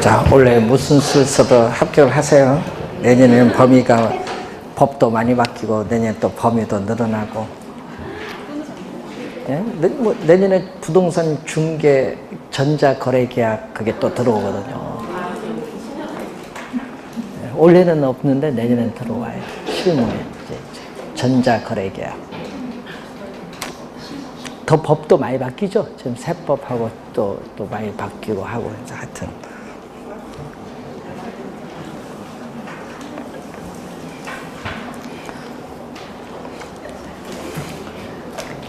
자, 원래 무슨 수를 써도 합격을 하세요. 내년에는 법도 많이 바뀌고 내년에 또 범위도 늘어나고. 예? 내년에 부동산 중개 전자거래계약 그게 또 들어오거든요. 올해는 없는데 내년엔 들어와요. 실무에 이제 전자거래계약. 더 법도 많이 바뀌죠. 지금 세법하고 또 많이 바뀌고 하고 하여튼.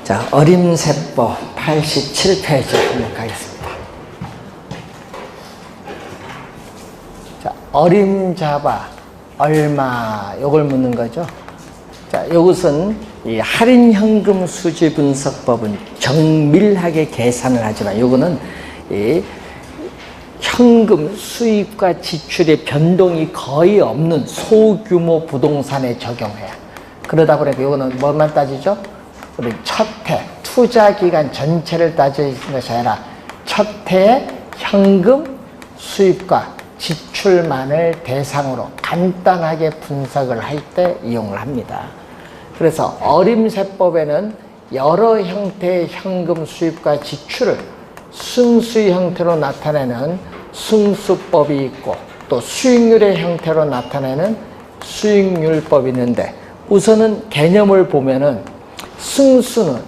자, 어림세법 87페이지 한번 가겠습니다. 자, 어림잡아 얼마 요걸 묻는 거죠. 자, 이것은 이 할인현금 수지분석법은 정밀하게 계산을 하지만 요거는 이 현금 수입과 지출의 변동이 거의 없는 소규모 부동산에 적용해요. 그러다 보니까 요거는 뭐만 따지죠? 우리 첫 해, 투자 기간 전체를 따지는 것이 아니라 첫 해의 현금 수입과 지출만을 대상으로 간단하게 분석을 할 때 이용을 합니다. 그래서 어림세법에는 여러 형태의 현금 수입과 지출을 승수의 형태로 나타내는 승수법이 있고 또 수익률의 형태로 나타내는 수익률법이 있는데 우선은 개념을 보면은 승수는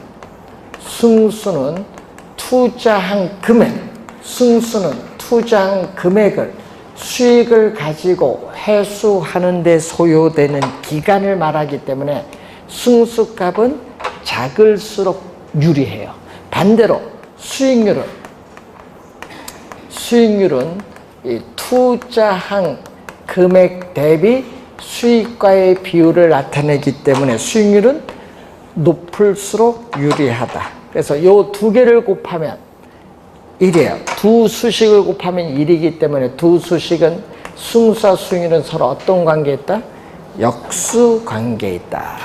투자한 금액을 수익을 가지고 회수하는 데 소요되는 기간을 말하기 때문에 승수값은 작을수록 유리해요. 반대로 수익률은 이 투자한 금액 대비 수익과의 비율을 나타내기 때문에 수익률은 높을수록 유리하다. 그래서 이 두 개를 곱하면 1이에요. 두 수식을 곱하면 1이기 때문에 두 수식은 승수와 수익률은 서로 어떤 관계에 있다? 역수 관계에 있다.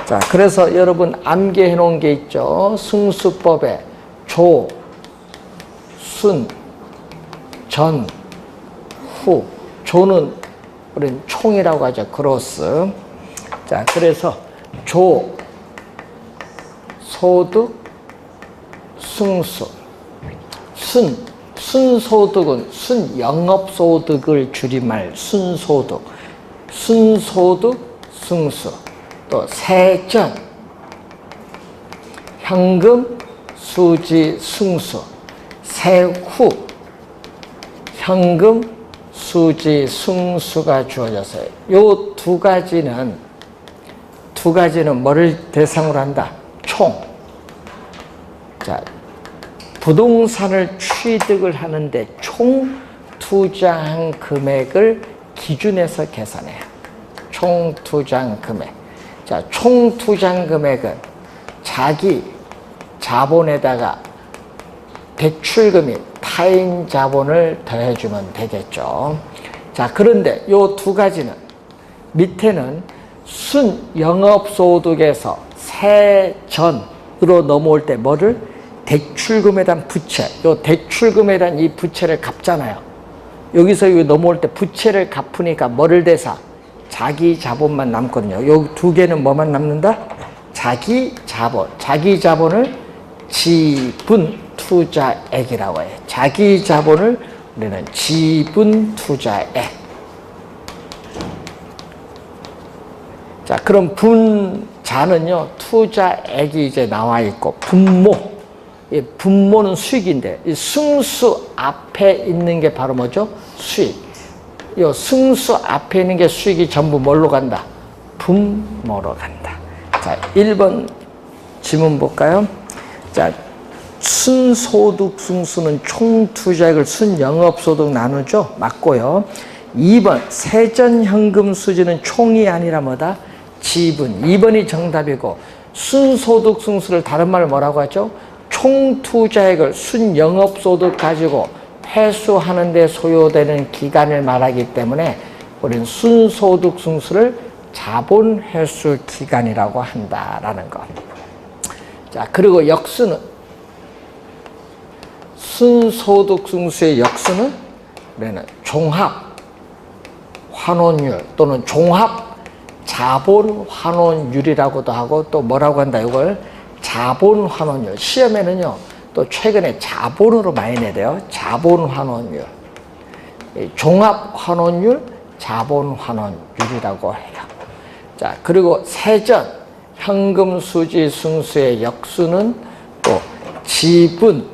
자, 그래서 여러분 암기해 놓은 게 있죠. 승수법에 조, 순, 전, 후. 조는 우리는 총이라고 하죠. 그로스. 자, 그래서 조, 소득, 승수. 순소득은 순영업소득을 줄임말 순소득. 순소득, 승수. 또 세전, 현금, 수지, 승수. 세후, 현금, 수지, 승수가 주어졌어요. 요 두 가지는 뭐를 대상으로 한다? 총. 자, 부동산을 취득을 하는데 총 투자한 금액을 기준해서 계산해요. 총 투자한 금액. 자, 총 투자한 금액은 자기 자본에다가 대출금이 타인 자본을 더해주면 되겠죠. 자, 그런데 요 두 가지는 밑에는 순영업소득에서 세전으로 넘어올 때 뭐를? 대출금에 대한 부채. 요 대출금에 대한 이 부채를 갚잖아요. 여기서 여기 넘어올 때 부채를 갚으니까 뭐를 대사? 자기 자본만 남거든요. 요 두 개는 뭐만 남는다? 자기 자본. 자기 자본을 지분 투자액이라고 해요. 자기 자본을 우리는 지분 투자액. 자, 그럼 분자는요, 투자액이 이제 나와 있고, 분모. 이 분모는 수익인데, 이 승수 앞에 있는 게 바로 뭐죠? 수익. 이 승수 앞에 있는 게 수익이 전부 뭘로 간다? 분모로 간다. 자, 1번 지문 볼까요? 자, 순소득 승수는 총 투자액을 순영업소득 나누죠? 맞고요. 2번 세전현금 수지는 총이 아니라 뭐다? 지분. 2번이 정답이고 순소득 승수를 다른 말로 뭐라고 하죠? 총 투자액을 순영업소득 가지고 회수하는 데 소요되는 기간을 말하기 때문에 우리는 순소득 승수를 자본 회수 기간이라고 한다라는 것. 자, 그리고 역수는 순소득 승수의 역수는 우리는 종합 환원율 또는 종합 자본 환원율이라고도 하고 또 뭐라고 한다 이걸 자본 환원율. 시험에는요 또 최근에 자본으로 많이 내려요. 자본 환원율, 종합 환원율, 자본 환원율이라고 해요. 자, 그리고 세전 현금 수지 승수의 역수는 또 지분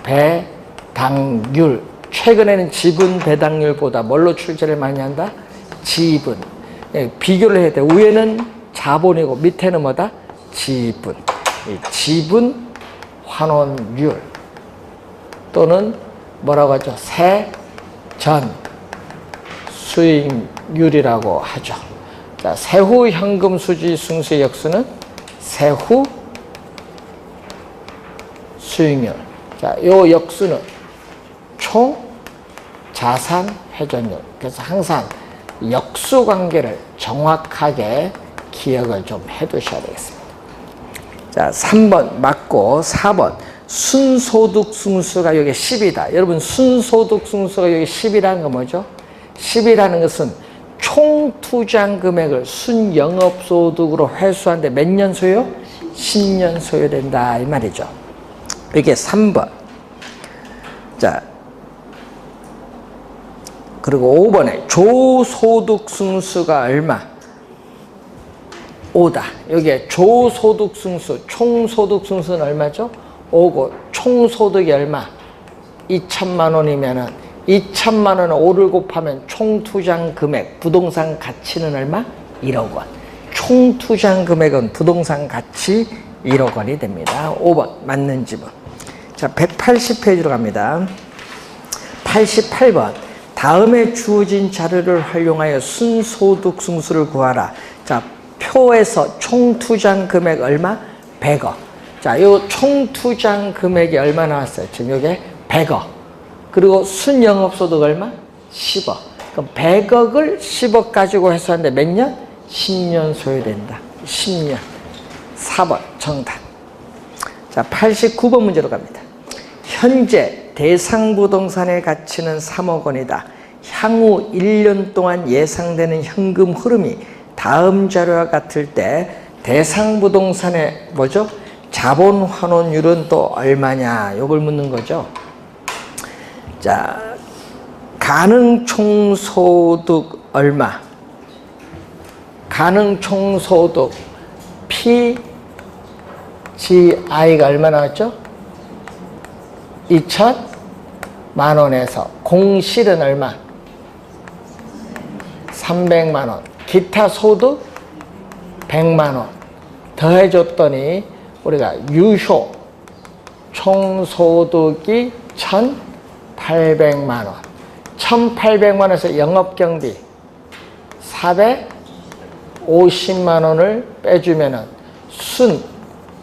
배당률. 최근에는 지분 배당률보다 뭘로 출제를 많이 한다? 지분. 비교를 해야 돼. 위에는 자본이고 밑에는 뭐다? 지분. 지분 환원율 또는 뭐라고 하죠? 세전 수익률이라고 하죠. 자, 세후 현금 수지 승수의 역수는 세후 수익률. 자, 요 역수는 총 자산 회전율. 그래서 항상 역수 관계를 정확하게 기억을 좀 해 두셔야 되겠습니다. 자, 3번 맞고 4번 순소득 승수가 여기 10이다. 여러분 순소득 승수가 여기 10이라는 건 뭐죠? 10이라는 것은 총 투자한 금액을 순영업소득으로 회수하는데 몇 년 소요? 10년 소요된다 이 말이죠. 이게 3번. 자, 그리고 5번에 조소득 승수가 얼마? 5다. 여기에 조소득 승수, 총소득 승수는 얼마죠? 5고 총소득이 얼마? 2천만 원이면은 2천만 원을 5를 곱하면 총투자한 금액, 부동산 가치는 얼마? 1억 원. 총투자한 금액은 부동산 가치 1억 원이 됩니다. 5번 맞는 지분. 자, 180페이지로 갑니다. 88번. 다음에 주어진 자료를 활용하여 순소득 승수를 구하라. 자, 표에서 총투자한 금액 얼마? 100억. 자, 요 총투자한 금액이 얼마 나왔어요? 지금 요게 100억. 그리고 순영업소득 얼마? 10억. 그럼 100억을 10억 가지고 회수하는데 몇 년? 10년 소요된다. 10년. 4번 정답. 자, 89번 문제로 갑니다. 현재 대상 부동산의 가치는 3억 원이다. 향후 1년 동안 예상되는 현금 흐름이 다음 자료와 같을 때 대상 부동산의 뭐죠? 자본 환원율은 또 얼마냐? 이걸 묻는 거죠. 자, 가능 총소득 얼마? 가능 총소득 PGI가 얼마 나왔죠? 2천만 원에서 공실은 얼마? 300만 원. 기타 소득 100만 원. 더해줬더니 우리가 유효 총소득이 1,800만 원. 1,800만 원에서 영업경비 450만 원을 빼주면은 순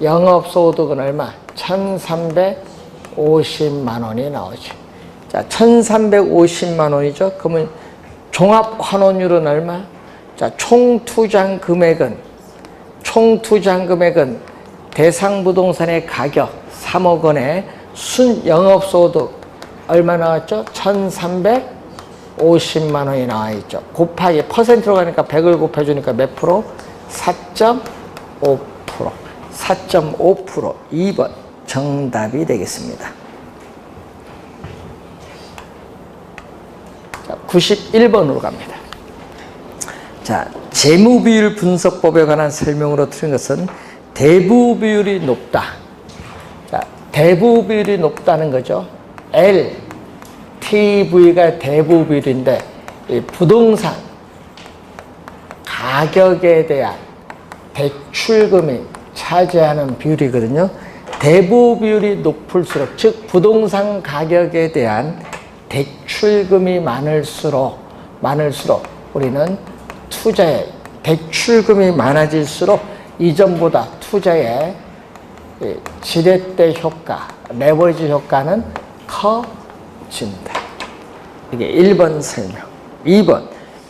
영업소득은 얼마? 1,350만 원이 나오죠. 자, 1,350만 원이죠. 그러면 종합환원율은 얼마? 자, 총투자한 금액은 대상 부동산의 가격 3억 원에 순 영업소득 얼마 나왔죠? 1,350만 원이 나와 있죠. 곱하기 퍼센트로 가니까 100을 곱해주니까 몇 프로? 4.5%. 4.5%. 2번 정답이 되겠습니다. 자, 91번으로 갑니다. 자, 재무비율 분석법에 관한 설명으로 틀린 것은 대부비율이 높다. 자, 대부비율이 높다는 거죠. LTV가 대부비율인데 이 부동산 가격에 대한 대출금이 차지하는 비율이거든요. 대부비율이 높을수록, 즉 부동산 가격에 대한 대출금이 많을수록 우리는 투자에 대출금이 많아질수록 이전보다 투자의 지렛대 효과, 레버리지 효과는 커진다. 이게 1번 설명. 2번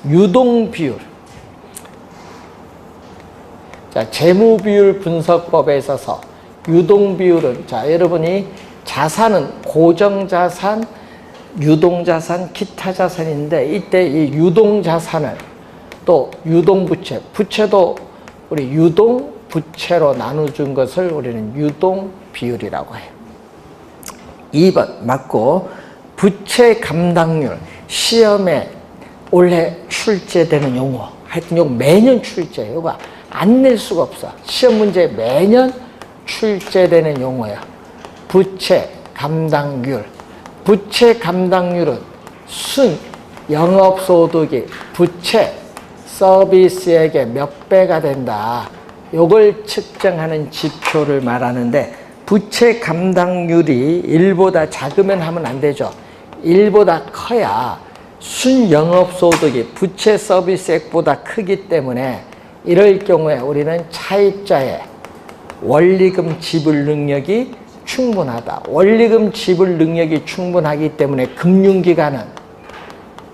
유동비율. 자, 재무비율 분석법에 있어서 유동비율은, 자, 여러분이 자산은 고정자산, 유동자산, 기타 자산인데 이때 이 유동자산을 또 유동부채, 부채도 우리 유동부채로 나눠준 것을 우리는 유동비율이라고 해요. 2번 맞고, 부채 감당률, 시험에 올해 출제되는 용어. 하여튼 이거 매년 출제해요. 이거 안 낼 수가 없어. 시험 문제 매년 출제되는 용어야. 부채 감당률. 부채 감당률은 순 영업소득이 부채 서비스액의 몇 배가 된다. 요걸 측정하는 지표를 말하는데, 부채 감당률이 1보다 작으면 하면 안 되죠. 1보다 커야 순 영업소득이 부채 서비스액보다 크기 때문에 이럴 경우에 우리는 차입자의 원리금 지불 능력이 충분하다. 원리금 지불 능력이 충분하기 때문에 금융기관은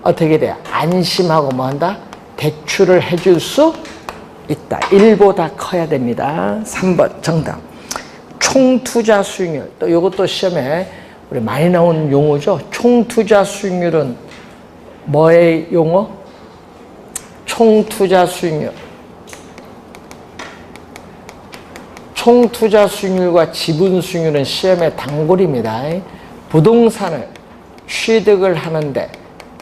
어떻게 돼요? 안심하고 뭐 한다? 대출을 해줄 수 있다. 1보다 커야 됩니다. 3번 정답. 총투자 수익률. 또 이것도 시험에 우리 많이 나오는 용어죠. 총투자 수익률은 뭐의 용어? 총투자 수익률. 총투자 수익률과 지분 수익률은 시험의 단골입니다. 부동산을 취득을 하는데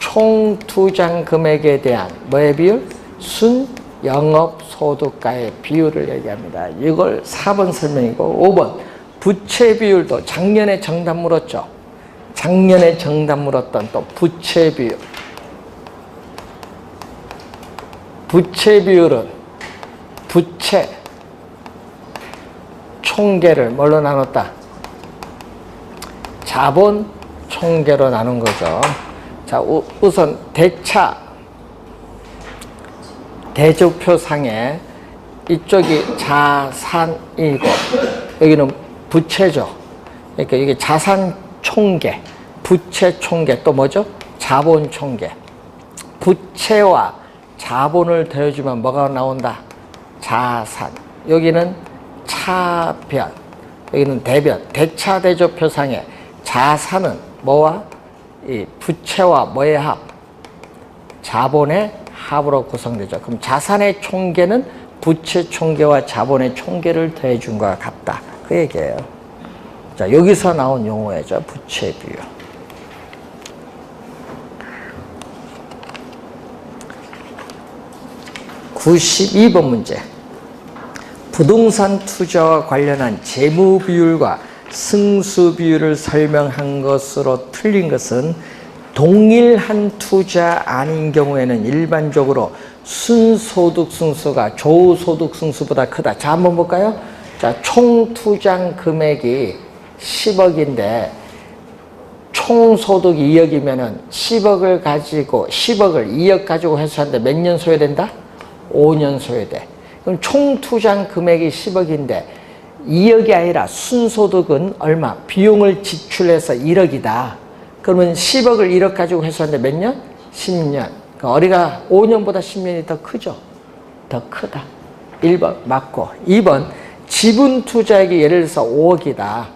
총투자 금액에 대한 뭐의 비율? 순 영업소득가의 비율을 얘기합니다. 이걸 4번 설명이고, 5번 부채 비율도 작년에 정답 물었죠. 작년에 정답 물었던 또 부채 비율. 부채 비율은 부채 총계를 뭘로 나눴다? 자본 총계로 나눈 거죠. 자, 우선 대차 대조표상에 이쪽이 자산이고 여기는 부채죠. 그러니까 이게 자산 총계, 부채 총계, 또 뭐죠? 자본 총계. 부채와 자본을 더해주면 뭐가 나온다? 자산. 여기는 차변, 여기는 대변. 대차 대조표상에 자산은 뭐와? 이 부채와 뭐의 합? 자본의 합으로 구성되죠. 그럼 자산의 총계는 부채 총계와 자본의 총계를 더해준 것과 같다. 그 얘기예요. 자, 여기서 나온 용어죠. 부채 비율. (92번) 문제. 부동산 투자와 관련한 재무 비율과 승수 비율을 설명한 것으로 틀린 것은 동일한 투자 아닌 경우에는 일반적으로 순소득 승수가 조소득 승수보다 크다. 자, 한번 볼까요? 자, 총 투자 금액이 10억인데 총 소득 2억이면은 10억을 가지고 10억을 2억 가지고 회수하는데 몇 년 소요된다? 5년 소요돼. 그럼 총 투자 금액이 10억인데 2억이 아니라 순소득은 얼마? 비용을 지출해서 1억이다. 그러면 10억을 1억 가지고 회수하는데 몇 년? 10년. 그러니까 어리가 5년보다 10년이 더 크죠? 더 크다. 1번 맞고. 2번 지분 투자액이 예를 들어서 5억이다.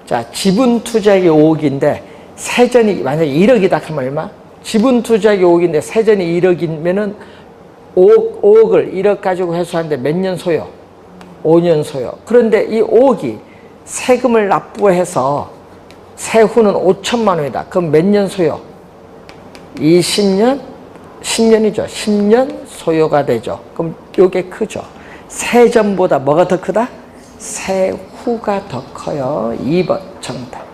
자, 지분 투자액이 5억인데 세전이 만약에 1억이다 하면 얼마? 지분 투자액이 5억인데 세전이 1억이면은 5억을 1억 가지고 회수하는데 몇 년 소요? 5년 소요. 그런데 이 5억이 세금을 납부해서 세후는 5천만 원이다. 그럼 몇 년 소요? 20년? 10년이죠. 10년 소요가 되죠. 그럼 이게 크죠. 세전보다 뭐가 더 크다? 세후가 더 커요. 2번 정답.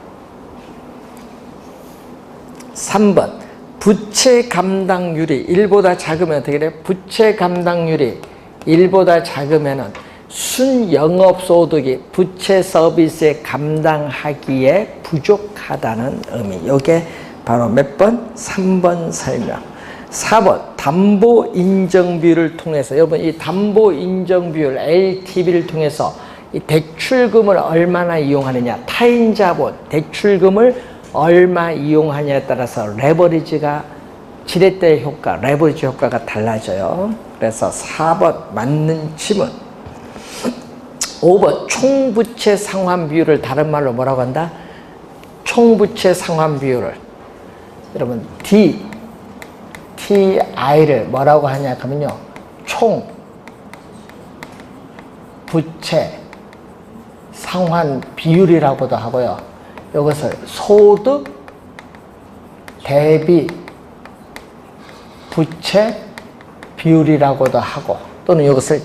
3번 부채 감당률이 1보다 작으면 어떻게 돼? 부채 감당률이 1보다 작으면은 순영업소득이 부채 서비스에 감당하기에 부족하다는 의미. 이게 바로 몇 번? 3번 설명. 4번 담보 인정 비율을 통해서, 여러분 이 담보 인정 비율 LTV를 통해서 이 대출금을 얼마나 이용하느냐, 타인 자본 대출금을 얼마 이용하냐에 따라서 레버리지가 지렛대 효과, 레버리지 효과가 달라져요. 그래서 4번 맞는 질문. 5번 총부채 상환 비율을 다른 말로 뭐라고 한다? 총부채 상환 비율을 여러분 TI를 뭐라고 하냐 하면요. 총 부채 상환 비율이라고도 하고요. 이것을 소득 대비 부채 비율이라고도 하고 또는 이것을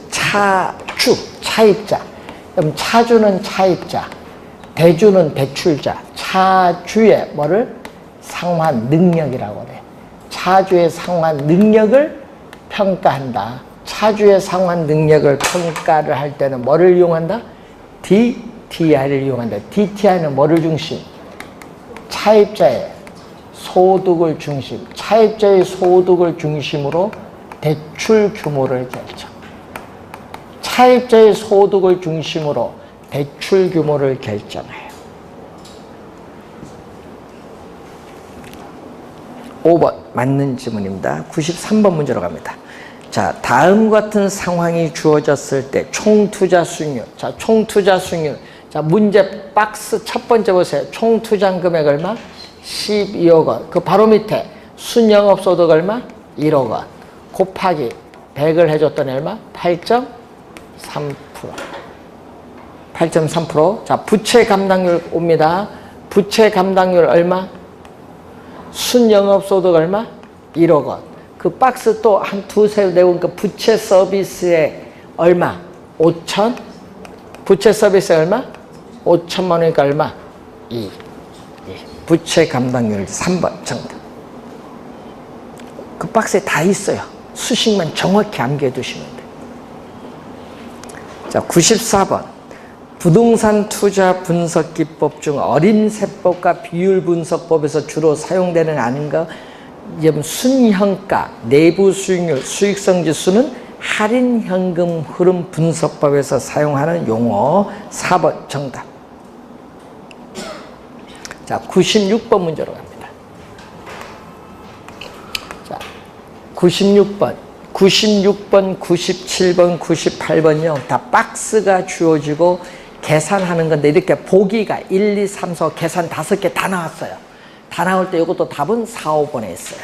차입자. 그럼 차주는 차입자, 대주는 대출자, 차주의 뭐를 상환 능력이라고 해. 차주의 상환 능력을 평가한다. 차주의 상환 능력을 평가를 할 때는 뭐를 이용한다? DTI를 이용한다. DTI는 뭐를 중심? 차입자의 소득을 중심, 차입자의 소득을 중심으로 대출 규모를 결정. 차입자의 소득을 중심으로 대출 규모를 결정해요. 5번 맞는 지문입니다. 93번 문제로 갑니다. 자, 다음 같은 상황이 주어졌을 때 총투자 수익률. 자, 총투자 수익률. 자, 문제 박스 첫 번째 보세요. 총투자 금액 얼마? 12억 원. 그 바로 밑에 순영업소득 얼마? 1억 원. 곱하기 100을 해줬더니 얼마? 8.3%. 8.3%. 자, 부채 감당률 옵니다. 부채 감당률 얼마? 순영업소득 얼마? 1억 원. 그 박스 또 한 두세 내온 그 부채 서비스에 얼마? 5천? 부채 서비스에 얼마? 5천만 원이니까 얼마? 2. 부채 감당률 3번 정답. 그 박스에 다 있어요. 수식만 정확히 암기해 두시면 돼요. 자, 94번. 부동산 투자 분석 기법 중 어림세법과 비율 분석법에서 주로 사용되는 아닌가? 순현가, 내부 수익률, 수익성 지수는 할인 현금 흐름 분석법에서 사용하는 용어. 4번 정답. 자, 96번 문제로 갑니다. 자, 96번, 97번, 98번요. 다 박스가 주어지고 계산하는 건데 이렇게 보기가 1, 2, 3, 4 계산 5개 다 나왔어요. 다 나올 때 이것도 답은 4, 5번에 있어요.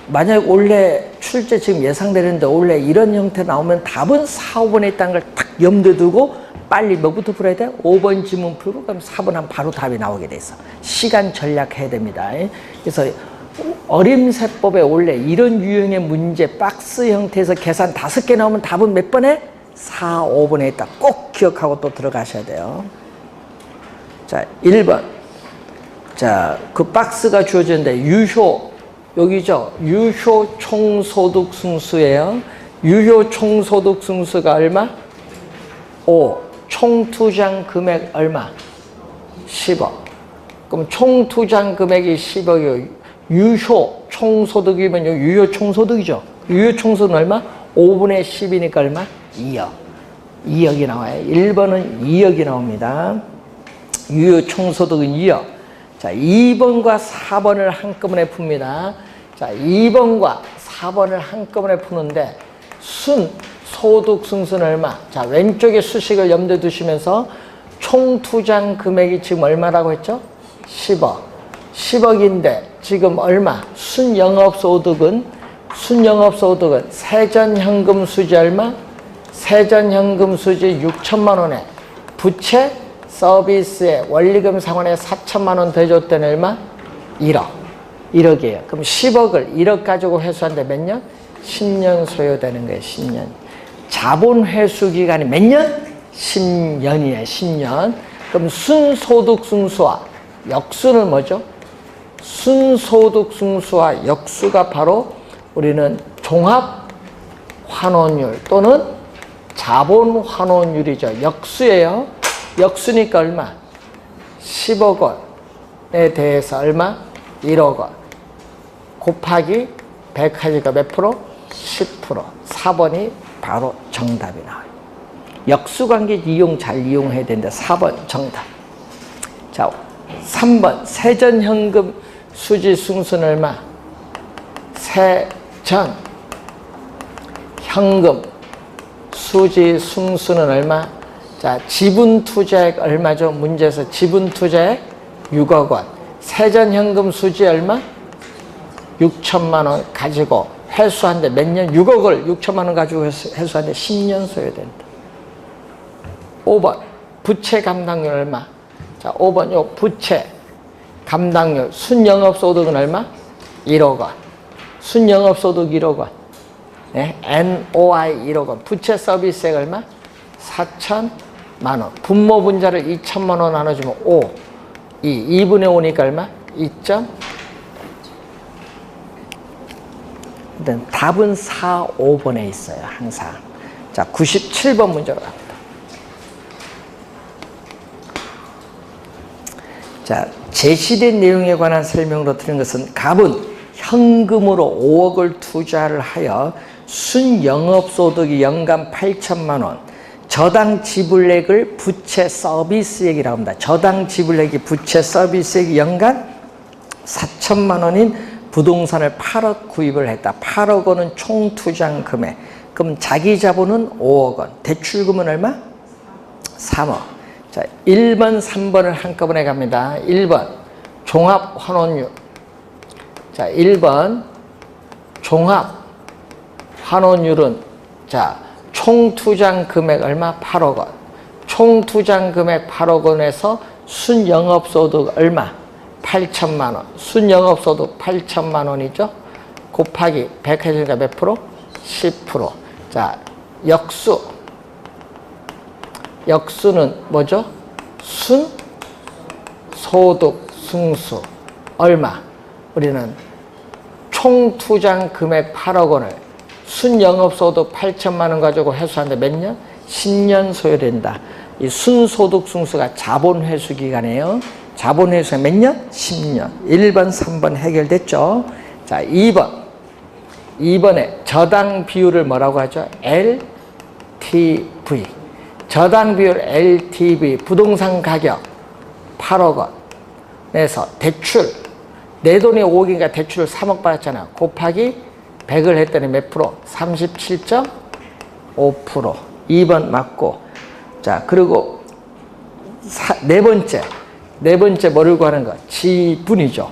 만약 원래 출제 지금 예상되는데 원래 이런 형태 나오면 답은 4, 5번에 있다는 걸 딱 염두에 두고 빨리 뭐부터 풀어야 돼? 5번 지문 풀고 그럼 4번 하면 바로 답이 나오게 돼 있어. 시간 전략해야 됩니다. 그래서 어림세법에 원래 이런 유형의 문제 박스 형태에서 계산 5개 나오면 답은 몇 번에? 4, 5번에 있다. 꼭 기억하고 또 들어가셔야 돼요. 자, 1번. 자, 그 박스가 주어지는데 유효, 여기죠. 유효 총소득 승수예요. 유효 총소득 승수가 얼마? 5. 총투자 금액 얼마? 10억. 그럼 총투자 금액이 10억이요. 유효 총소득이면 유효 총소득이죠. 유효 총소득은 얼마? 5분의 10이니까 얼마? 2억. 2억이 나와요. 1번은 2억이 나옵니다. 유효 총소득은 2억. 자, 2번과 4번을 한꺼번에 풉니다. 자, 2번과 4번을 한꺼번에 푸는데 소득 승수는 얼마? 자, 왼쪽에 수식을 염두에 두시면서 총투자 금액이 지금 얼마라고 했죠? 10억. 10억인데 지금 얼마? 순영업소득은 세전현금 수지 얼마? 세전현금 수지 6천만 원에 부채 서비스에 원리금 상환에 4천만 원 더해줬더니 얼마? 1억. 1억이에요. 그럼 10억을 1억 가지고 회수하는데 몇 년? 10년 소요되는 거예요. 10년. 자본 회수 기간이 몇 년? 10년이에요. 10년. 그럼 순소득 승수와 역수는 뭐죠? 순소득 승수와 역수가 바로 우리는 종합 환원율 또는 자본 환원율이죠. 역수예요. 역수니까 얼마? 10억 원에 대해서 얼마? 1억 원. 곱하기 100하니까 몇 프로? 10%. 4번이 바로 정답이 나와요. 역수관계 잘 이용해야 되는데 4번 정답. 자, 3번 세전현금 수지 승수는 얼마? 세전현금 수지 승수는 얼마? 자, 지분 투자액 얼마죠? 문제에서 지분 투자액 6억 원. 세전현금 수지 얼마? 6천만 원 가지고 회수한데 몇 년? 6억을 6천만 원 가지고 회수한데 10년 소요된다. 5번 부채 감당률 얼마? 자, 5번 요 부채 감당률 순영업소득은 얼마? 1억 원. 순영업소득 1억 원. 네? NOI 1억 원. 부채 서비스액 얼마? 4천만 원. 분모 분자를 2천만 원 나눠주면 5. 2분의 5니까 얼마? 2점. 답은 4, 5번에 있어요. 항상. 자, 97번 문제로 갑니다. 자, 제시된 내용에 관한 설명으로 드린 것은 갑은 현금으로 5억을 투자를 하여 순영업소득이 연간 8천만 원, 저당 지불액을 부채 서비스액이라고 합니다. 저당 지불액이 부채 서비스액이 연간 4천만 원인 부동산을 8억 구입을 했다. 8억 원은 총 투자한 금액. 그럼 자기 자본은 5억 원. 대출금은 얼마? 3억. 자, 1번, 3번을 한꺼번에 갑니다. 1번, 종합 환원율. 자, 1번, 종합 환원율은, 자, 총 투자한 금액 얼마? 8억 원. 총 투자한 금액 8억 원에서 순영업소득 얼마? 8천만 원. 순영업소득 8천만 원이죠. 곱하기 100 해주니까 몇 프로? 10%. 자, 역수는 뭐죠? 순소득 승수. 얼마? 우리는 총 투자한 금액 8억 원을 순영업소득 8천만 원 가지고 회수하는데 몇 년? 10년 소요된다. 이 순소득 승수가 자본회수기간이에요. 자본회수가 몇 년? 10년. 1번, 3번 해결됐죠? 자, 2번에 저당 비율을 뭐라고 하죠? LTV. 저당 비율 LTV. 부동산 가격 8억 원에서 대출. 내 돈이 5억이니까 대출을 3억 받았잖아요. 곱하기 100을 했더니 몇 프로? 37.5%. 2번 맞고. 자, 그리고 네 번째 뭐를 구하는 거? 지분이죠.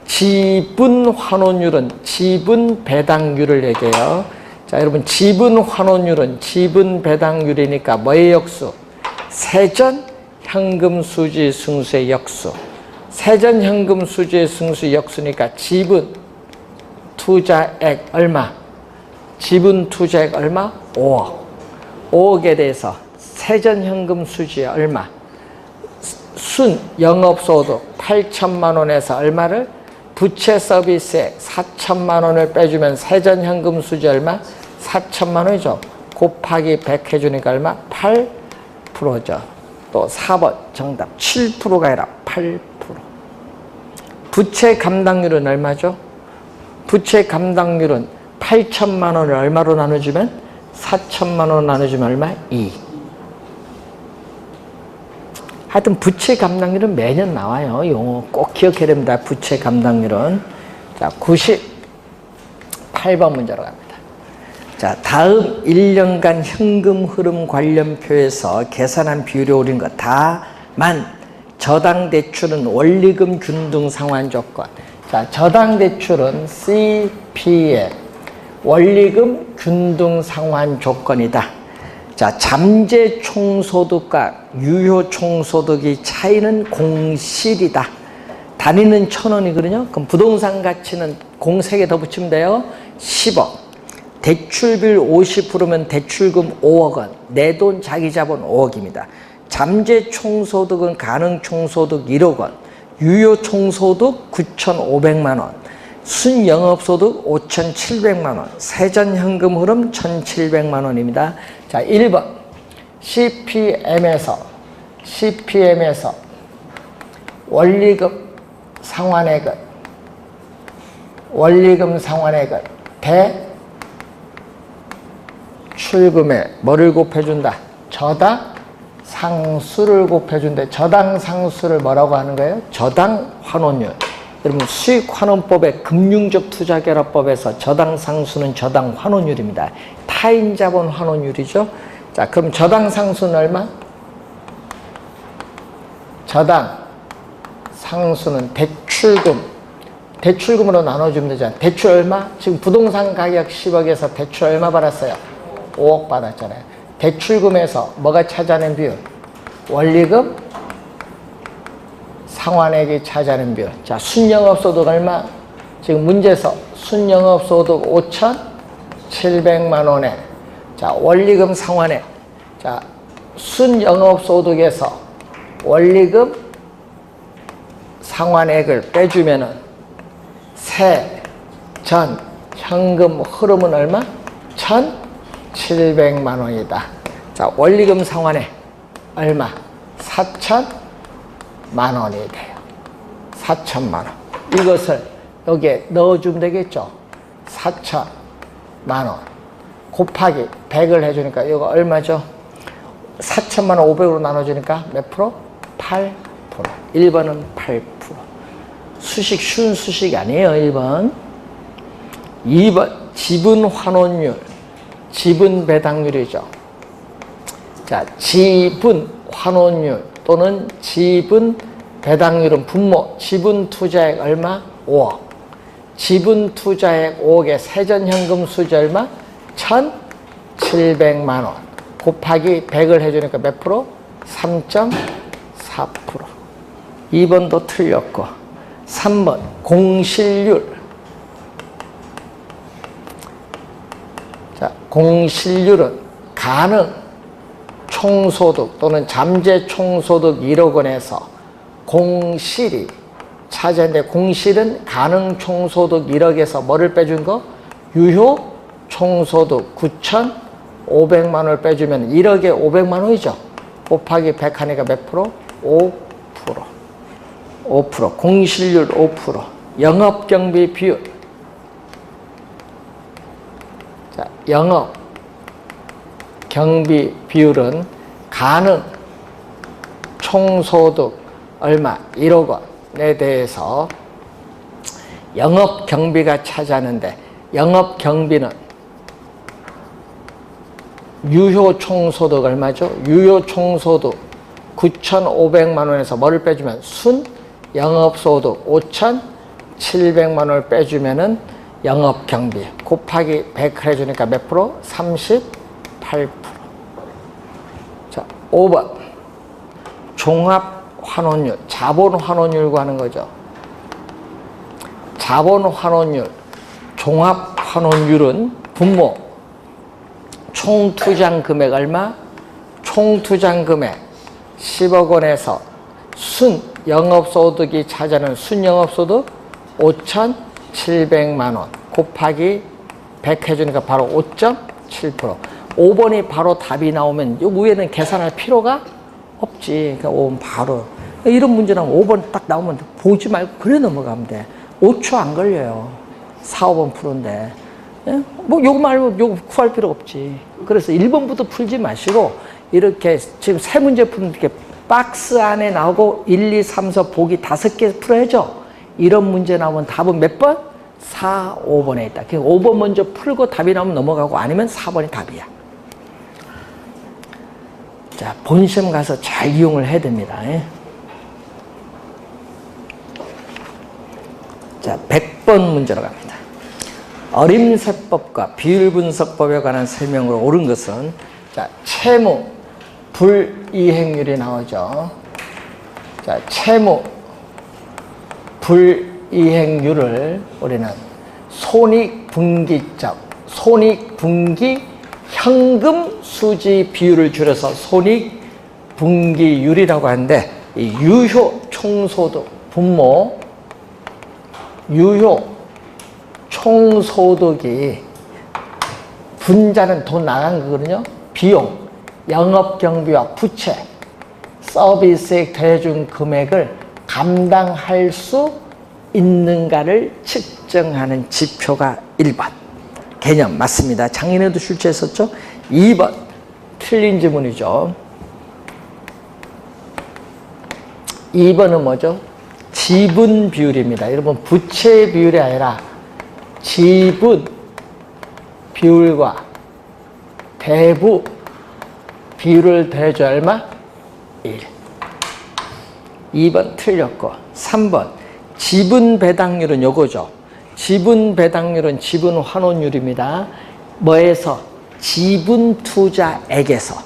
지분 환원율은 지분 배당률을 얘기해요. 자, 여러분 지분 환원율은 지분 배당률이니까 뭐의 역수? 세전 현금 수지 승수의 역수. 세전 현금 수지의 승수 역수니까 지분 투자액 얼마? 지분 투자액 얼마? 5억. 5억에 대해서 세전 현금 수지의 얼마? 순 영업소득 8천만 원에서 얼마를? 부채 서비스액 4천만 원을 빼주면 세전 현금 수지 얼마? 4천만 원이죠. 곱하기 100 해주니까 얼마? 8%죠. 또 4번 정답 7%가 아니라 8%. 부채 감당률은 얼마죠? 부채 감당률은 8천만 원을 얼마로 나눠주면? 4천만 원 나눠주면 얼마? 2. 하여튼 부채 감당률은 매년 나와요. 용어 꼭 기억해야 됩니다. 부채 감당률은. 자, 98번 문제로 갑니다. 자, 다음 1년간 현금 흐름 관련표에서 계산한 비율이 옳은 것. 다만 저당 대출은 원리금 균등 상환 조건. 자, 저당 대출은 CPM 원리금 균등 상환 조건이다. 자, 잠재 총소득과 유효 총소득의 차이는 공실이다. 단위는 1,000원이거든요. 그럼 부동산 가치는 공 3개 더 붙이면 돼요. 10억. 대출비율 50%면 대출금 5억 원. 내 돈 자기 자본 5억입니다. 잠재 총소득은 가능 총소득 1억 원. 유효 총소득 9,500만 원. 순영업소득 5,700만 원. 세전현금 흐름 1,700만 원입니다. 자, 1번 CPM에서 원리금 상환액은 대출금에 뭐를 곱해준다? 저당 상수를 곱해준대. 저당 상수를 뭐라고 하는 거예요? 저당 환원율. 여러분 수익환원법의 금융적 투자결합법에서 저당 상수는 저당 환원율입니다. 타인 자본 환원율이죠. 자, 그럼 저당 상수는 얼마? 저당, 상수는 대출금. 대출금으로 나눠주면 되잖아. 대출 얼마? 지금 부동산 가격 10억에서 대출 얼마 받았어요? 5억 받았잖아요. 대출금에서 뭐가 차지하는 비율? 원리금, 상환액이 차지하는 비율. 자, 순영업소득 얼마? 지금 문제에서 순영업소득 5,700만 원에, 자, 원리금 상환액. 자, 순영업소득에서 원리금 상환액을 빼주면은 세, 전, 현금 흐름은 얼마? 1,700만 원이다. 자, 원리금 상환액 얼마? 4,000만 원이 돼요. 4,000만 원. 이것을 여기에 넣어주면 되겠죠? 4,000만 원 곱하기 100을 해주니까 이거 얼마죠? 4,000만 원 500으로 나눠주니까 몇 프로? 8%. 1번은 8%. 수식, 쉬운 수식이 아니에요, 1번. 2번, 지분 환원율. 지분 배당률이죠. 자, 지분 환원율 또는 지분 배당률은 분모, 지분 투자액 얼마? 5억. 지분 투자액 5억에 세전현금 수지 얼마? 1,700만 원. 곱하기 100을 해주니까 몇 프로? 3.4%. 2번도 틀렸고. 3번, 공실률. 자, 공실률은 가능 총소득 또는 잠재 총소득 1억 원에서 공실이 차지하는데, 공실은 가능 총소득 1억에서 뭐를 빼준 거? 유효 총소득 9,500만 원을 빼주면 1억에 500만 원이죠. 곱하기 100 하니까 몇 프로? 5%. 5%. 공실률 5%. 영업경비 비율. 자, 영업경비 비율은 가능 총소득 얼마? 1억 원에 대해서 영업경비가 차지하는데, 영업경비는 유효 총소득 얼마죠? 유효 총소득 9,500만 원에서 뭐를 빼주면 순 영업소득 5,700만 원을 빼주면은 영업경비 곱하기 100 해주니까 몇 프로? 38%. 자, 5번. 종합환원율, 자본환원율과 하는 거죠. 자본환원율, 종합환원율은 분모, 총투자한 금액 얼마? 총투자한 금액 10억 원에서 순 영업소득이 차지하는 순영업소득 5,700만 원 곱하기 100 해주니까 바로 5.7%. 5번이 바로 답이 나오면 요 위에는 계산할 필요가 없지. 그러니까 5번 바로. 이런 문제 나오면 5번 딱 나오면 보지 말고 그래 넘어가면 돼. 5초 안 걸려요. 4, 5번 푸는데. 예? 뭐 요거 말고 요거 구할 필요 없지. 그래서 1번부터 풀지 마시고 이렇게 지금 세 문제 푸는 이렇게 박스 안에 나오고 1, 2, 3, 4 보기 5개 풀어야죠. 이런 문제 나오면 답은 몇 번? 4, 5번에 있다. 그러니까 5번 먼저 풀고 답이 나오면 넘어가고 아니면 4번이 답이야. 자, 본시험 가서 잘 이용을 해야 됩니다. 자, 100번 문제로 갑니다. 어림세법과 비율분석법에 관한 설명으로 옳은 것은, 자, 채무 불이행률이 나오죠. 자, 채무 불이행률을 우리는 손익분기점, 손익분기 현금 수지 비율을 줄여서 손익분기율이라고 하는데, 이 유효 총소득 분모, 유효 총소득이 분자는 돈 나간 거거든요. 비용, 영업경비와 부채, 서비스액 더해준 금액을 감당할 수 있는가를 측정하는 지표가 1번. 개념 맞습니다. 작년에도 출제했었죠. 2번 틀린 지문이죠. 2번은 뭐죠? 지분 비율입니다. 여러분, 부채 비율이 아니라 지분 비율과 대부 비율을 더해줘 얼마? 1. 2번 틀렸고 3번 지분 배당률은 요거죠. 지분 배당률은 지분 환원율입니다. 뭐에서? 지분 투자액에서.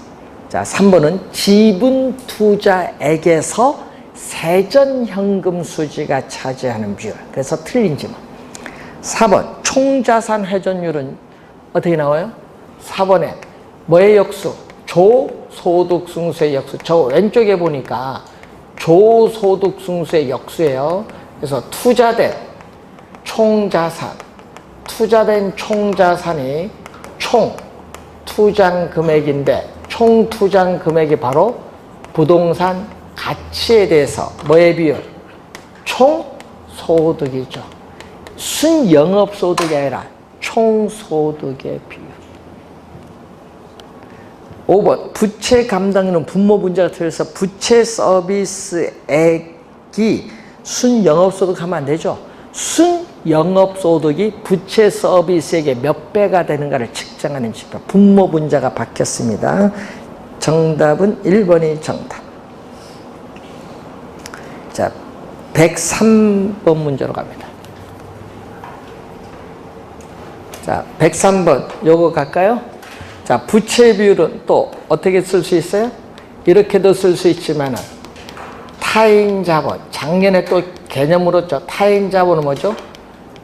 자, 3번은 지분 투자액에서 세전 현금 수지가 차지하는 비율. 그래서 틀린 지문. 4번 총자산 회전율은 어떻게 나와요? 4번에 뭐의 역수? 조소득 승수의 역수. 저 왼쪽에 보니까 조소득 승수의 역수예요. 그래서 투자된 총자산이 총 투자한 금액인데 총 투자한 금액이 바로 부동산 가치에 대해서 뭐의 비율? 총소득이죠. 순영업소득이 아니라 총소득의 비율. 5번 부채 감당률은 분모 분자가 틀려서 부채 서비스액이 순영업소득 하면 안 되죠. 순영업소득이 부채 서비스액의 몇 배가 되는가를 측정하는 지표. 분모 분자가 바뀌었습니다. 정답은 1번이 정답. 자, 103번 문제로 갑니다. 자, 103번 요거 갈까요? 자, 부채 비율은 또 어떻게 쓸 수 있어요? 이렇게도 쓸 수 있지만 타인 자본, 작년에 또 개념으로 타인 자본은 뭐죠?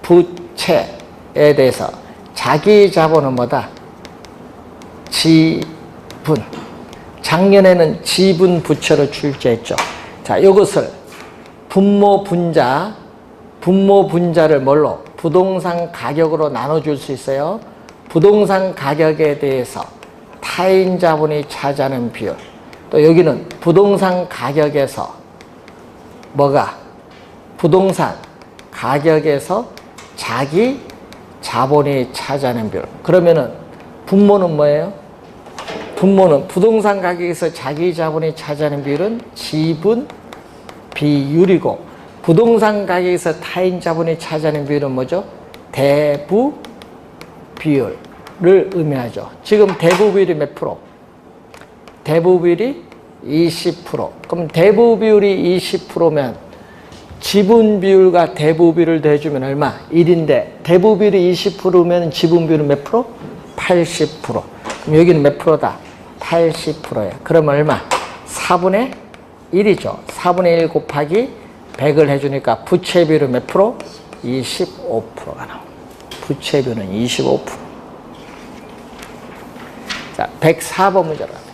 부채에 대해서. 자기 자본은 뭐다? 지분. 작년에는 지분 부채로 출제했죠. 자, 이것을 분모 분자를 뭘로? 부동산 가격으로 나눠줄 수 있어요. 부동산 가격에 대해서 타인 자본이 차지하는 비율. 또 여기는 부동산 가격에서 뭐가? 부동산 가격에서 자기 자본이 차지하는 비율. 그러면은 분모는 뭐예요? 분모는 부동산 가격에서 자기 자본이 차지하는 비율은 지분 비율이고, 부동산 가격에서 타인 자본이 차지하는 비율은 뭐죠? 대부 비율을 의미하죠. 지금 대부 비율이 몇 프로? 대부 비율이 20%. 그럼 대부 비율이 20%면 지분 비율과 대부 비율을 더해주면 얼마? 1인데 대부 비율이 20%면 지분 비율은 몇 프로? 80%. 그럼 여기는 몇 프로다? 80%예요. 그럼 얼마? 4분의 1이죠. 4분의 1 곱하기 100을 해주니까 부채 비율은 몇 프로? 25%가 나옵니다. 부채 비율은 25%. 자, 104번 문제로 갑니다.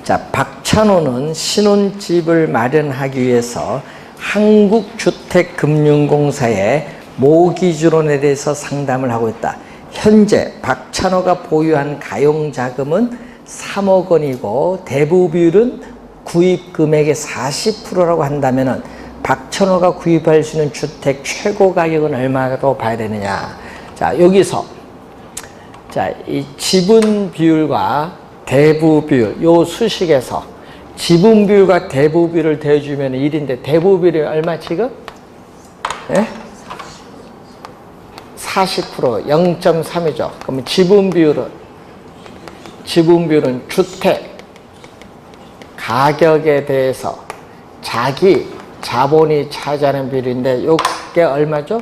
자, 박찬호는 신혼집을 마련하기 위해서 한국주택금융공사에 모기지론에 대해서 상담을 하고 있다. 현재 박찬호가 보유한 가용자금은 3억 원이고 대부 비율은 구입 금액의 40%라고 한다면 박찬호가 구입할 수 있는 주택 최고 가격은 얼마로 봐야 되느냐. 자, 여기서 자, 이 지분 비율과 대부 비율, 요 수식에서 지분 비율과 대부 비율을 대주면 1인데 대부 비율이 얼마 지금? 네? 40%, 0.3이죠. 그러면 지분 비율은 주택 가격에 대해서 자기 자본이 차지하는 비율인데 요게 얼마죠?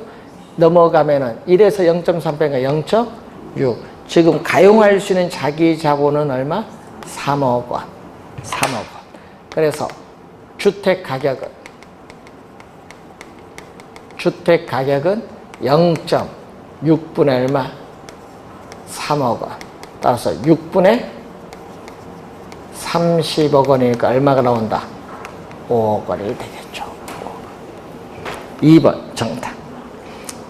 넘어가면은 1에서 0.3 빼니까 0.6. 지금 가용할 수 있는 자기 자본은 얼마? 3억 원. 3억 원. 그래서 주택 가격은 0.6분의 얼마? 3억 원. 따라서 6분의 30억 원이니까 얼마가 나온다? 5억 원이 되겠죠. 2번 정답.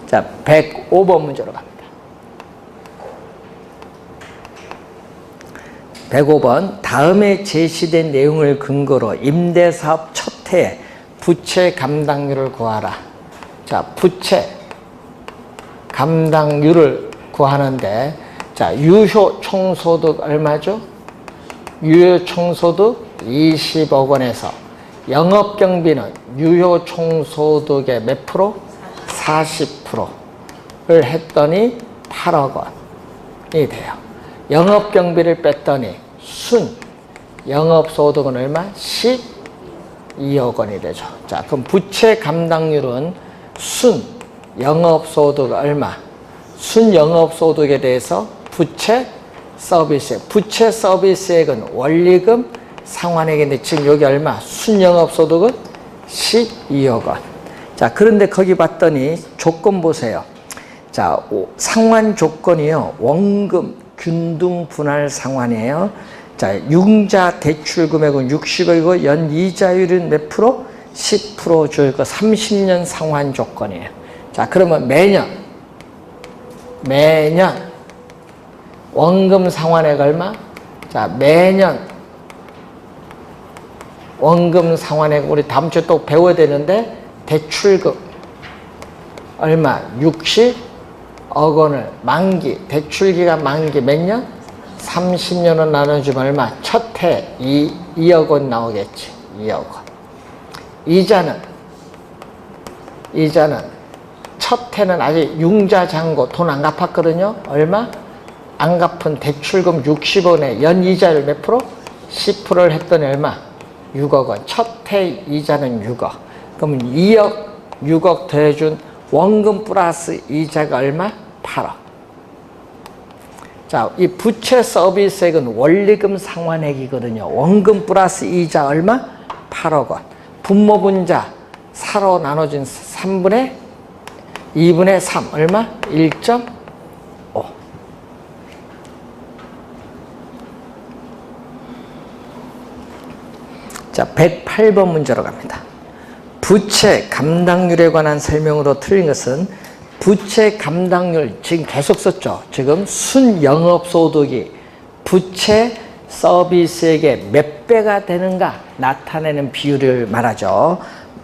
자, 105번 문제로 갑니다. 105번 다음에 제시된 내용을 근거로 임대사업 첫 해에 부채 감당률을 구하라. 자, 부채 감당률을 구하는데, 자, 유효 총소득 얼마죠? 유효 총소득 20억 원에서 영업경비는 유효 총소득의 몇 프로? 40%를 했더니 8억 원이 돼요. 영업경비를 뺐더니 순 영업소득은 얼마? 12억 원이 되죠. 자, 그럼 부채 감당률은 순 영업소득 얼마? 순 영업소득에 대해서 부채 서비스액. 부채 서비스액은 원리금 상환액인데 지금 여기 얼마? 순 영업소득은 12억 원. 자, 그런데 거기 봤더니 조건 보세요. 자, 상환 조건이요. 원금 균등 분할 상환이에요. 자, 융자 대출 금액은 60억이고 연 이자율은 몇 프로? 10% 줄 거 30년 상환 조건이에요. 자, 그러면 매년 원금 상환액 얼마? 자, 매년 원금 상환액 우리 다음 주에 또 배워야 되는데 대출금 얼마? 60억 원을 만기, 대출기간 만기 몇 년? 30년을 나눠주면 얼마? 첫 해 2억 원 나오겠지. 2억 원. 이자는 첫 해는 아직 융자잔고 돈 안 갚았거든요. 얼마? 안 갚은 대출금 60원에 연 이자를 몇 프로? 10%를 했더니 얼마? 6억 원. 첫 해 이자는 6억. 그러면 2억, 6억 더해준 원금 플러스 이자가 얼마? 8억. 자, 이 부채 서비스액은 원리금 상환액이거든요. 원금 플러스 이자 얼마? 8억 원. 분모 분자 4로 나눠진 3분의 2분의 3 얼마? 1.5. 자, 108번 문제로 갑니다. 부채 감당률에 관한 설명으로 틀린 것은 부채 감당률 지금 계속 썼죠. 지금 순영업소득이 부채 서비스액의 몇 배가 되는가 나타내는 비율을 말하죠.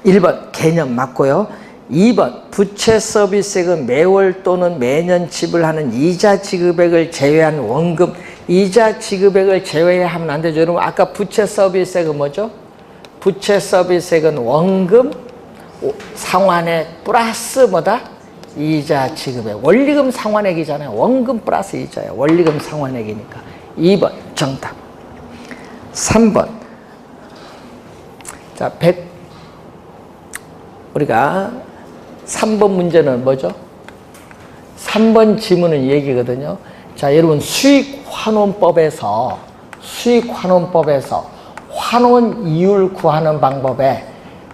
1번 개념 맞고요. 2번 부채 서비스액은 매월 또는 매년 지불하는 이자 지급액을 제외한 원금 이자 지급액을 제외하면 안 되죠. 여러분 아까 부채 서비스액은 뭐죠? 부채 서비스액은 원금 상환액 플러스 뭐다? 이자 지급액. 원리금 상환액이잖아요. 원금 플러스 이자예요. 원리금 상환액이니까. 2번 정답. 3번. 자, 우리가 3번 문제는 뭐죠? 3번 지문은 이 얘기거든요. 자, 여러분 수익환원법에서 환원 이율 구하는 방법에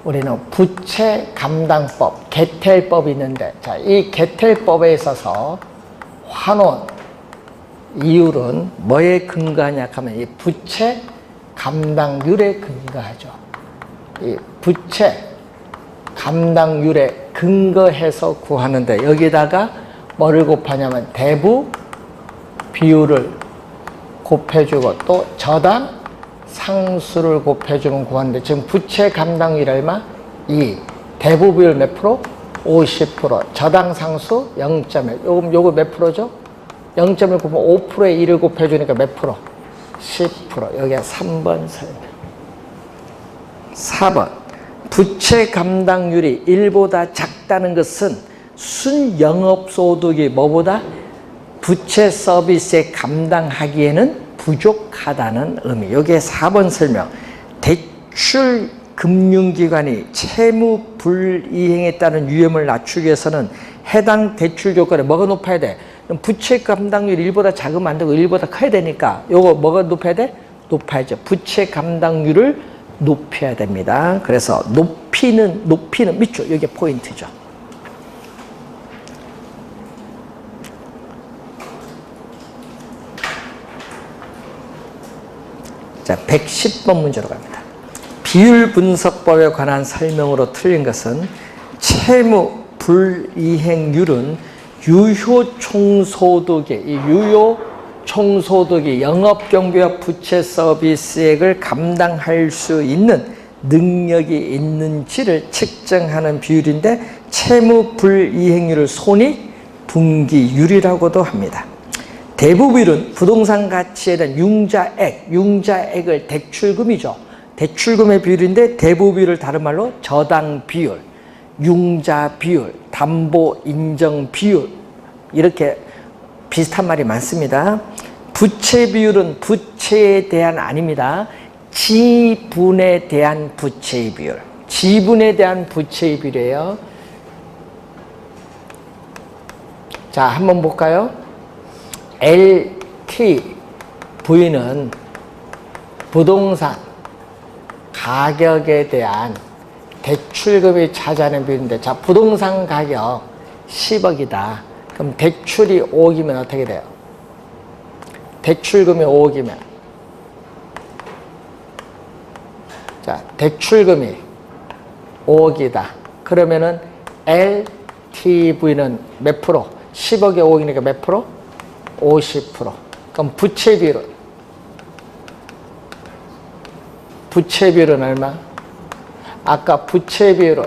우리는 부채 감당법, 개텔법이 있는데, 자, 이 개텔법에 있어서 환원 이율은 뭐에 근거하냐 하면 이 부채 감당률에 근거하죠. 이 부채 감당률에 근거해서 구하는데 여기다가 뭐를 곱하냐면 대부 비율을 곱해주고 또 저당 상수를 곱해주면 구하는데 지금 부채 감당률 얼마? 2. 대부 비율 몇 프로? 50%. 저당 상수 0.1. 요거 몇 프로죠? 0.1 곱하면 5%에 1을 곱해주니까 몇 프로? 10%. 여기가 3번 설명. 4번. 부채 감당률이 1보다 작다는 것은 순영업소득이 뭐보다 부채 서비스에 감당하기에는 부족하다는 의미. 여기에 4번 설명. 대출 금융기관이 채무 불이행에 따른 위험을 낮추기 위해서는 해당 대출 조건에 뭐가 높아야 돼? 부채 감당률 1보다 작으면 안 되고 1보다 커야 되니까 요거 뭐가 높아야 돼? 높아야죠. 부채 감당률을 높여야 됩니다. 그래서 높이는 밑줄. 이게 포인트죠. 자, 110번 문제로 갑니다. 비율 분석법에 관한 설명으로 틀린 것은 채무 불이행률은 유효 총소득의 이 유효 총소득이 영업경비와 부채 서비스액을 감당할 수 있는 능력이 있는지를 측정하는 비율인데 채무 불이행률을 손익분기율이라고도 합니다. 대부비율은 부동산 가치에 대한 융자액을 대출금이죠. 대출금의 비율인데 대부비율을 다른 말로 저당 비율, 융자 비율, 담보 인정 비율 이렇게 비슷한 말이 많습니다. 부채 비율은 부채에 대한 아닙니다. 지분에 대한 부채의 비율. 지분에 대한 부채의 비율이에요. 자, 한번 볼까요? LTV는 부동산 가격에 대한 대출금이 차지하는 비율인데, 자, 부동산 가격 10억이다. 그럼 대출이 5억이면 어떻게 돼요? 대출금이 5억이면, 자, 대출금이 5억이다. 그러면은 LTV는 몇 프로? 10억에 5억이니까 몇 프로? 50%. 그럼 부채 비율은 얼마? 아까 부채 비율은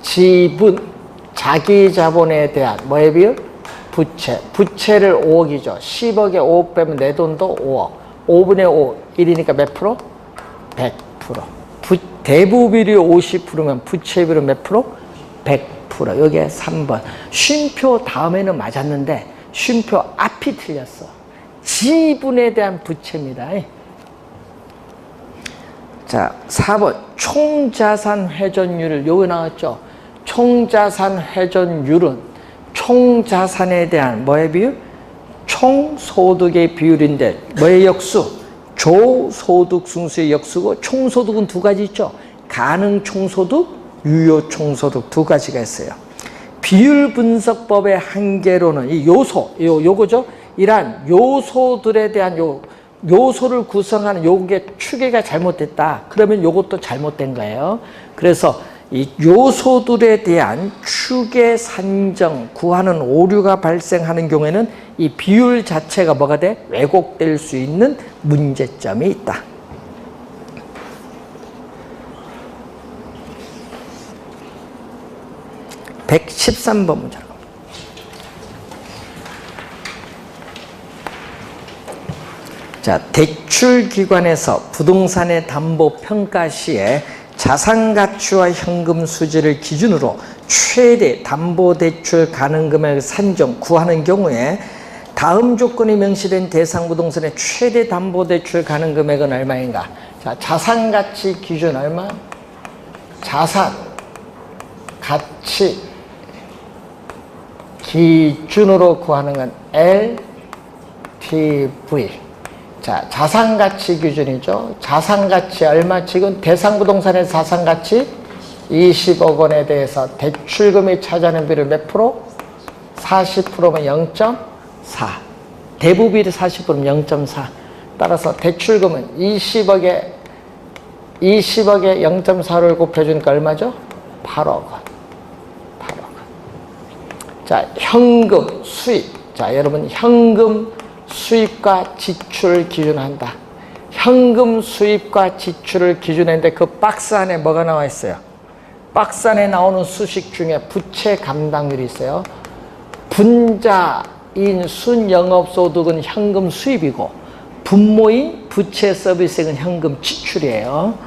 지분, 자기 자본에 대한 뭐의 비율? 부채. 부채를 5억이죠. 10억에 5억 빼면 내 돈도 5억. 5분의 5, 1이니까 몇 프로? 100%. 대부 비율이 50%면 부채 비율은 몇 프로? 100%. 여기에 3번. 쉼표 다음에는 맞았는데 쉼표 앞이 틀렸어. 지분에 대한 부채입니다. 자, 4번. 총자산 회전율을, 여기 나왔죠? 총자산 회전율은 총자산에 대한 뭐의 비율? 총소득의 비율인데, 뭐의 역수? 조소득 승수의 역수고, 총소득은 두 가지 있죠? 가능 총소득, 유효 총소득 두 가지가 있어요. 비율 분석법의 한계로는 이 요소, 요거죠? 이러한 요소들에 대한 요소를 구성하는 요게 추계가 잘못됐다. 그러면 요것도 잘못된 거예요. 그래서 이 요소들에 대한 추계 산정, 구하는 오류가 발생하는 경우에는 이 비율 자체가 뭐가 돼? 왜곡될 수 있는 문제점이 있다. (113번) 문제. 자, 대출기관에서 부동산의 담보 평가 시에 자산가치와 현금 수지를 기준으로 최대 담보대출 가능 금액을 산정, 구하는 경우에 다음 조건이 명시된 대상 부동산의 최대 담보대출 가능 금액은 얼마인가? 자, 자산가치 기준 얼마? 자산가치 기준으로 구하는 건 LTV. 자, 자산가치 기준이죠. 자산가치 얼마? 지금 대상부동산의 자산가치 20억 원에 대해서 대출금이 차지하는 비율 몇 프로? 40%면 0.4. 대부비율이 40%면 0.4. 따라서 대출금은 20억에 0.4를 곱해주니까 얼마죠? 8억 원. 8억 원. 자, 현금 수입. 자, 여러분, 현금 수입과 지출을 기준한다. 현금 수입과 지출을 기준했는데 그 박스 안에 뭐가 나와 있어요? 박스 안에 나오는 수식 중에 부채 감당률이 있어요. 분자인 순영업소득은 현금 수입이고, 분모인 부채 서비스액은 현금 지출이에요.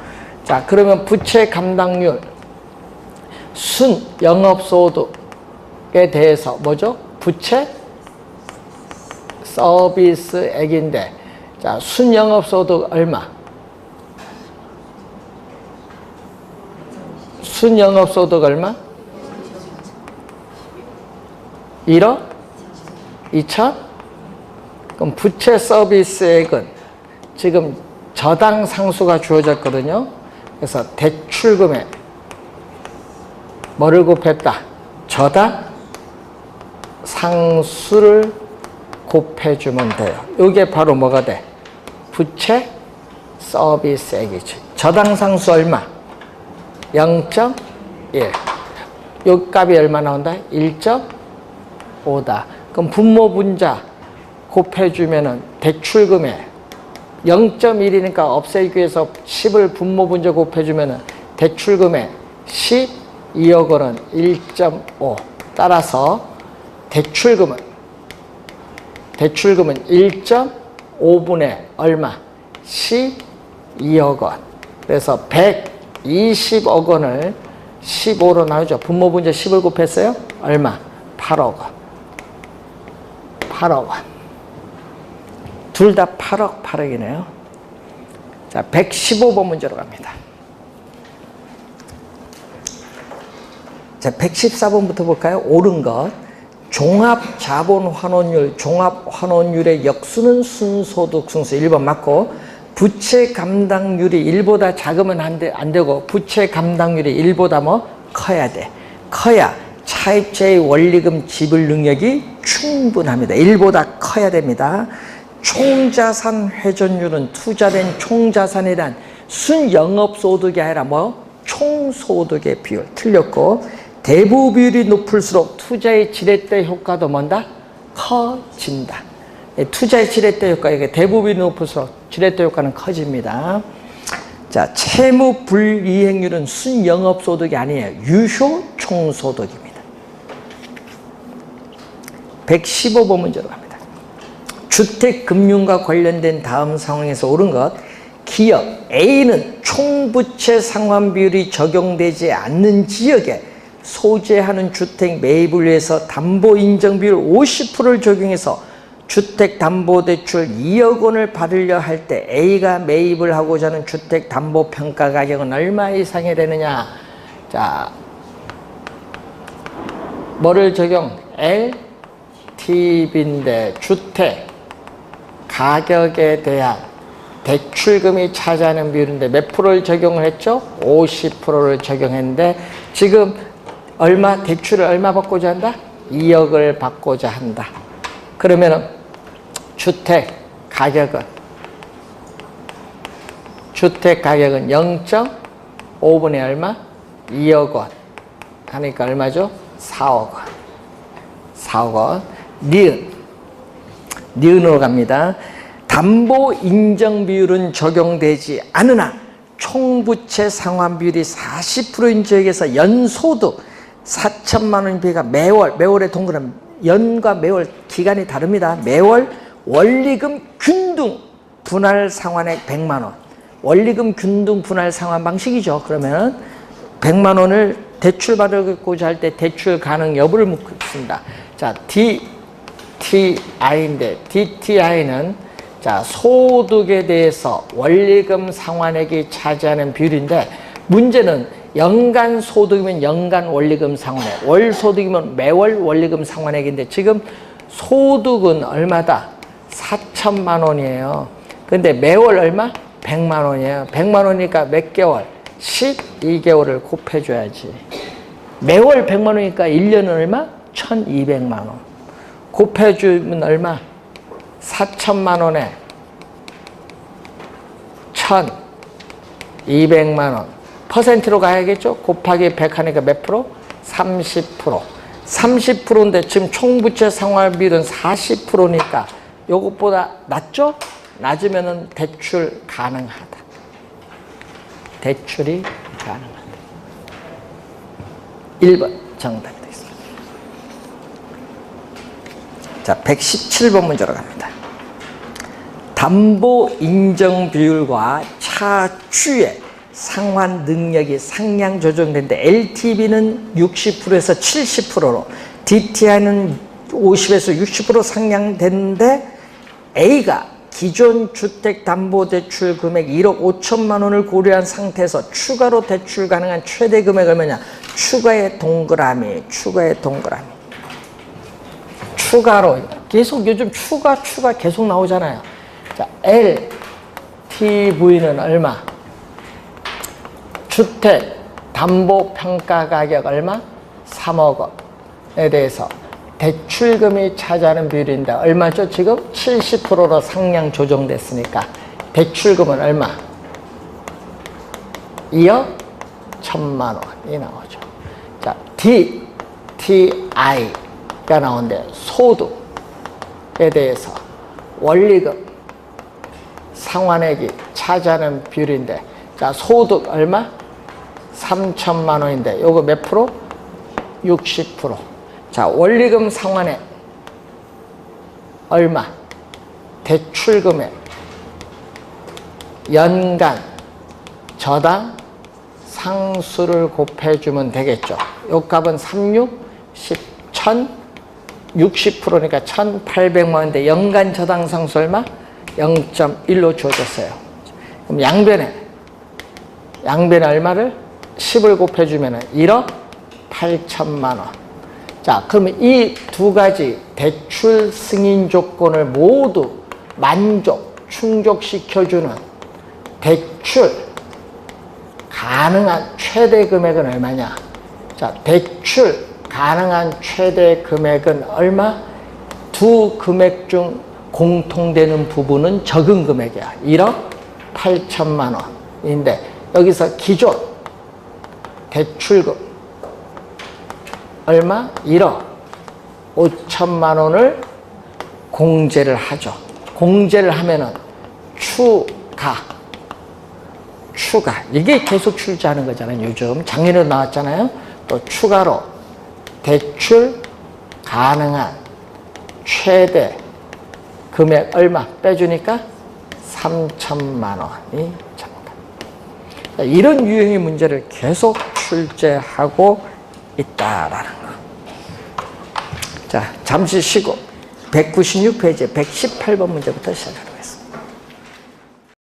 자, 그러면 부채 감당률 순영업소득에 대해서 뭐죠? 부채 서비스액인데, 자, 순영업소득 얼마? 순영업소득 얼마? 1억? 2천? 그럼 부채 서비스액은 지금 저당 상수가 주어졌거든요. 그래서 대출금에 뭐를 곱했다? 저당 상수를 곱해주면 돼요. 이게 바로 뭐가 돼? 부채 서비스액이지. 저당 상수 얼마? 0.1. 요 값이 얼마 나온다? 1.5다. 그럼 분모 분자 곱해주면은 대출금에 0.1이니까 없애기 위해서 10을 분모 분자 곱해주면은 대출금에 12억 원은 1.5. 따라서 대출금은 1.5분의 얼마? 12억 원. 그래서 120억 원을 15로 나누죠. 분모 분자 10을 곱했어요? 얼마? 8억 원. 8억 원. 둘 다 8억, 8억이네요. 자, 115번 문제로 갑니다. 자, 114번부터 볼까요? 옳은 것. 종합자본환원율, 종합환원율의 역수는 순소득 순수 1번 맞고, 부채 감당률이 1보다 작으면 안 되고, 부채 감당률이 1보다 뭐 커야 돼. 커야 차입자의 원리금 지불 능력이 충분합니다. 1보다 커야 됩니다. 총자산 회전율은 투자된 총자산이란 순영업소득이 아니라 뭐 총소득의 비율. 틀렸고, 대부 비율이 높을수록 투자의 지렛대 효과도 뭔다? 커진다. 투자의 지렛대 효과, 이게 대부 비율이 높을수록 지렛대 효과는 커집니다. 자, 채무 불이행률은 순영업소득이 아니에요. 유효 총소득입니다. 115번 문제로 갑니다. 주택금융과 관련된 다음 상황에서 옳은 것. 기업 A는 총부채 상환 비율이 적용되지 않는 지역에 소재하는 주택 매입을 위해서 담보 인정 비율 50%를 적용해서 주택담보대출 2억 원을 받으려 할 때 A가 매입을 하고자 하는 주택담보평가 가격은 얼마 이상이 되느냐. 자, 뭐를 적용? LTV인데 주택 가격에 대한 대출금이 차지하는 비율인데 몇 프로를 적용을 했죠? 50%를 적용했는데 지금 얼마, 대출을 얼마 받고자 한다? 2억을 받고자 한다. 그러면은 주택 가격은 0.5분의 얼마? 2억 원 하니까 얼마죠? 4억 원. 4억 원. 니은으로 갑니다. 담보 인정 비율은 적용되지 않으나 총부채 상환 비율이 40%인 지역에서 연소득 4천만 원인 비가 매월에 동그라미, 연과 매월 기간이 다릅니다. 매월 원리금 균등 분할 상환액 100만 원. 원리금 균등 분할 상환 방식이죠. 그러면 100만 원을 대출 받고자 할 때 대출 가능 여부를 묻고 있습니다. 자, DTI인데 DTI는 자, 소득에 대해서 원리금 상환액이 차지하는 비율인데 문제는 연간 소득이면 연간 원리금 상환액, 월 소득이면 매월 원리금 상환액인데 지금 소득은 얼마다? 4천만 원이에요. 근데 매월 얼마? 100만 원이에요. 100만 원이니까 몇 개월? 12개월을 곱해줘야지. 매월 100만 원이니까 1년은 얼마? 1200만 원. 곱해주면 얼마? 4천만 원에 1200만 원. 퍼센트로 가야겠죠? 곱하기 100 하니까 몇 프로? 30%. 30%인데 지금 총부채 상환 비율은 40%니까 요것보다 낮죠? 낮으면은 대출 가능하다. 대출이 가능하다. 1번 정답이 되겠습니다. 자, 117번 문제로 갑니다. 담보 인정 비율과 차주의 상환 능력이 상향 조정되는데 LTV는 60%에서 70%로 DTI는 50에서 60% 상향되는데 A가 기존 주택담보대출 금액 1억 5천만 원을 고려한 상태에서 추가로 대출 가능한 최대 금액 얼마냐? 추가의 동그라미. 추가로 계속 요즘 추가 계속 나오잖아요. 자, LTV는 얼마? 주택 담보 평가 가격 얼마? 3억 원에 대해서 대출금이 차지하는 비율인데 얼마죠? 지금 70%로 상향 조정됐으니까 대출금은 얼마? 2억 1천만 원이 나오죠. 자, DTI가 나오는데 소득에 대해서 원리금 상환액이 차지하는 비율인데 자, 소득 얼마? 3천만 원인데 요거 몇 프로? 60%. 자, 원리금 상환액 얼마? 대출금액 연간 저당 상수를 곱해주면 되겠죠. 요 값은 36, 10, 60%니까 1,800만 원인데 연간 저당 상수 얼마? 0.1로 주어졌어요. 그럼 양변에 얼마를? 10을 곱해주면 1억 8천만 원. 자, 그러면 이 두 가지 대출 승인 조건을 모두 충족시켜주는 대출 가능한 최대 금액은 얼마냐? 자, 대출 가능한 최대 금액은 얼마? 두 금액 중 공통되는 부분은 적은 금액이야. 1억 8천만 원인데 여기서 기존 대출금 얼마? 1억 5천만 원을 공제를 하죠. 공제를 하면은 추가 이게 계속 출제하는 거잖아요. 요즘 작년에도 나왔잖아요. 또 추가로 대출 가능한 최대 금액 얼마 빼주니까 3천만 원이 정답. 이런 유형의 문제를 계속 출제하고 있다라는 거. 자, 잠시 쉬고 196페이지 118번 문제부터 시작하겠습니다.